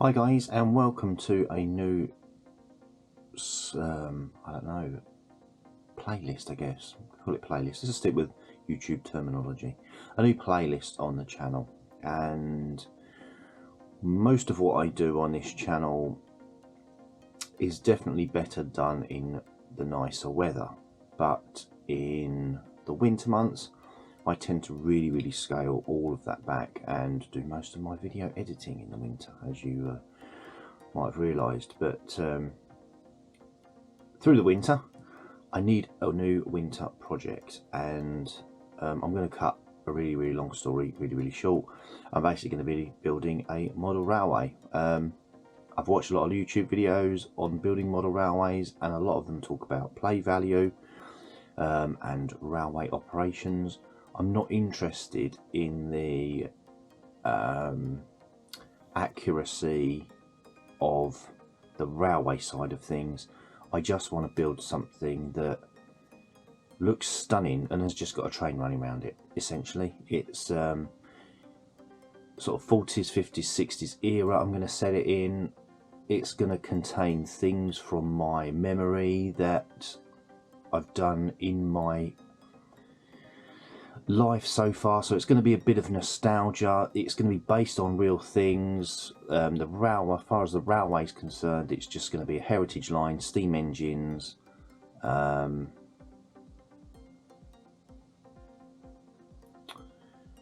Hi guys, and welcome to a new, I don't know, playlist, I guess. Call it playlist. Let's just stick with YouTube terminology. A new playlist on the channel, and most of what I do on this channel is definitely better done in the nicer weather, but in the winter months I tend to really scale all of that back and do most of my video editing in the winter, as you might have realised. But through the winter I need a new winter project, and I'm going to cut a really long story really short. I'm basically going to be building a model railway. I've watched a lot of YouTube videos on building model railways, and a lot of them talk about play value and railway operations. I'm not interested in the accuracy of the railway side of things. I just want to build something that looks stunning and has just got a train running around it. Essentially, it's sort of 40s, 50s, 60s era I'm going to set it in. It's going to contain things from my memory that I've done in my life so far, so it's going to be a bit of nostalgia. It's going to be based on real things. The railway, as far as the railway is concerned, it's just going to be a heritage line, steam engines,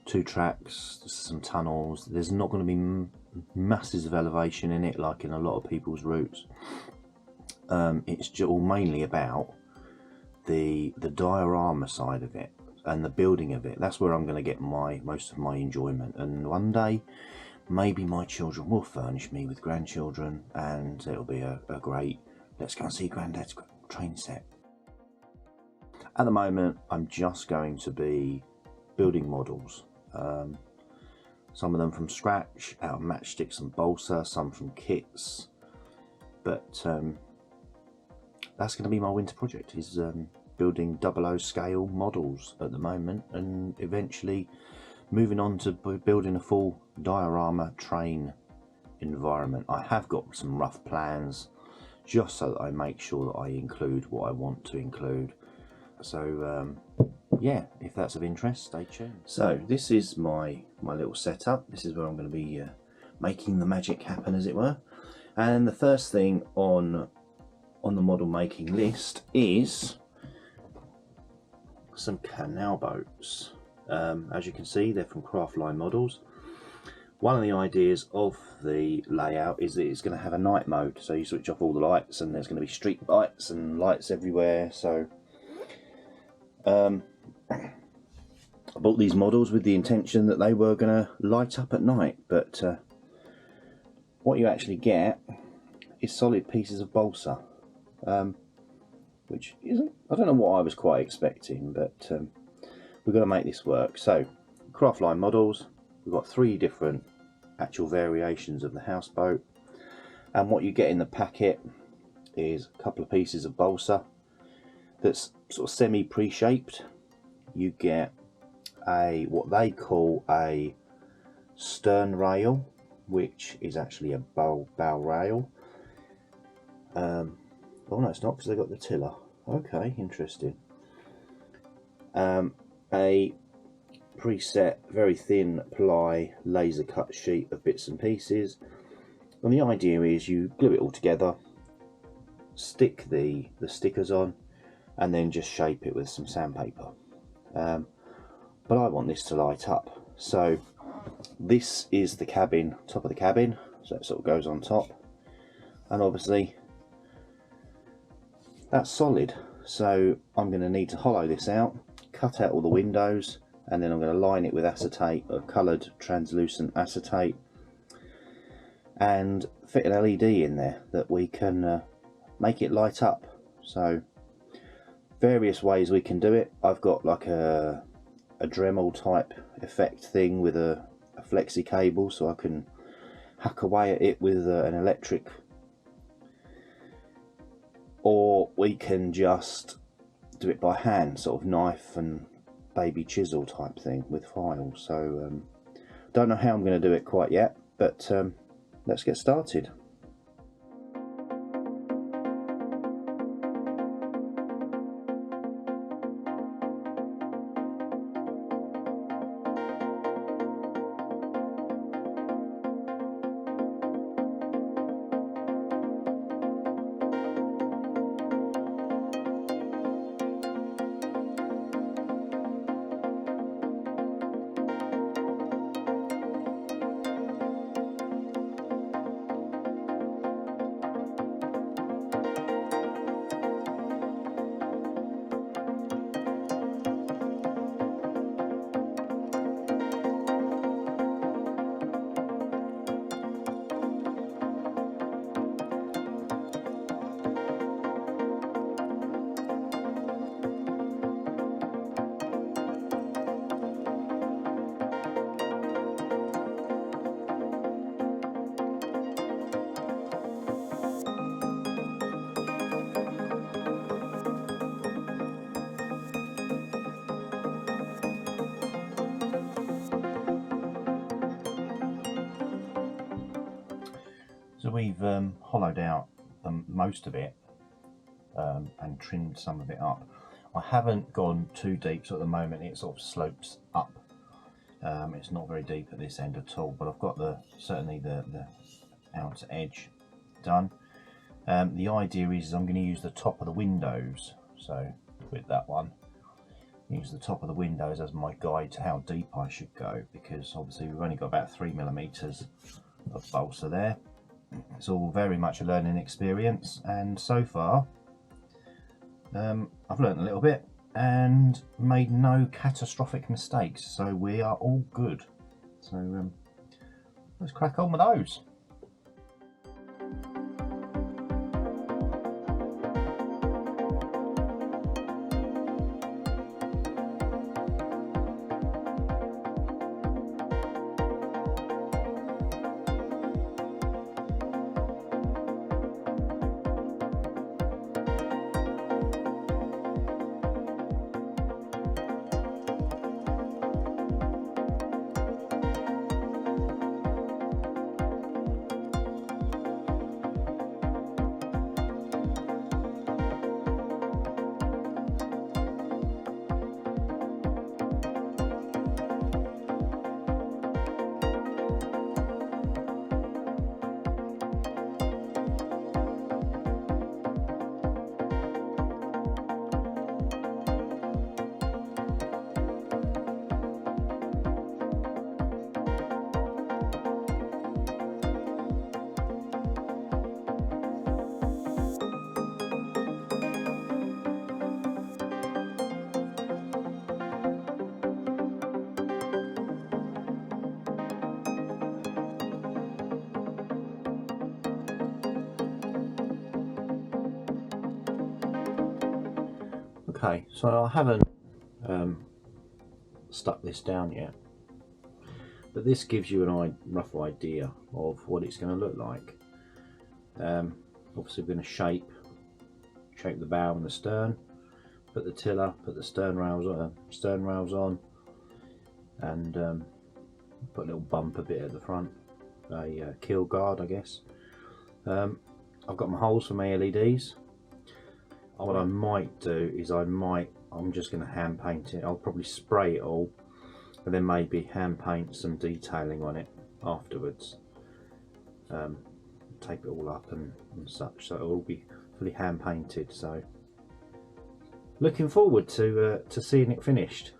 two tracks, some tunnels. There's not going to be masses of elevation in it like in a lot of people's routes. It's all mainly about the diorama side of it and the building of it. That's where I'm going to get most of my enjoyment. And one day maybe my children will furnish me with grandchildren, and it'll be a great let's go and see Granddad's train set. At the moment I'm just going to be building models, some of them from scratch out of matchsticks and balsa, some from kits, but that's going to be my winter project, is building 00 scale models at the moment, and eventually moving on to building a full diorama train environment. I have got some rough plans just so that I make sure that I include what I want to include. So yeah, if that's of interest, stay tuned. So this is my little setup. This is where I'm going to be making the magic happen, as it were. And the first thing on the model making list is some canal boats. As you can see, they're from Craft Line Models. One of the ideas of the layout is that it's going to have a night mode, so you switch off all the lights and there's going to be street lights and lights everywhere. So I bought these models with the intention that they were going to light up at night, but what you actually get is solid pieces of balsa, which isn't, I don't know what I was quite expecting, but we're going to make this work. So Craft Line Models, we've got 3 different actual variations of the houseboat, and what you get in the packet is a couple of pieces of balsa that's sort of semi pre-shaped. You get what they call a stern rail, which is actually a bow rail. Oh no, it's not, because they got the tiller. Okay, interesting. A preset very thin ply laser cut sheet of bits and pieces, and the idea is you glue it all together, stick the stickers on, and then just shape it with some sandpaper. But I want this to light up, so this is the cabin, top of the cabin, so it sort of goes on top, and obviously that's solid, so I'm going to need to hollow this out, cut out all the windows, and then I'm going to line it with acetate, or coloured translucent acetate, and fit an LED in there that we can make it light up. So various ways we can do it. I've got like a Dremel type effect thing with a flexi cable, so I can hack away at it with an electric, or we can just do it by hand, sort of knife and baby chisel type thing with files. So don't know how I'm going to do it quite yet, but let's get started. So we've hollowed out most of it and trimmed some of it up. I haven't gone too deep, so at the moment it sort of slopes up. It's not very deep at this end at all, but I've got certainly the outer edge done. The idea is I'm going to use the top of the windows, so with that one, use the top of the windows as my guide to how deep I should go, because obviously we've only got about 3mm of balsa there. It's all very much a learning experience, and so far I've learned a little bit and made no catastrophic mistakes, so we are all good. So let's crack on with those. Okay, so I haven't stuck this down yet, but this gives you a rough idea of what it's going to look like. Obviously we're going to shape the bow and the stern, put the tiller, put the stern rails on, and put a little bumper bit at the front, a keel guard, I guess. I've got my holes for my LEDs. What I might do is I'm just going to hand paint it. I'll probably spray it all, and then maybe hand paint some detailing on it afterwards. Tape it all up and such, so it'll all be fully hand painted. So looking forward to seeing it finished.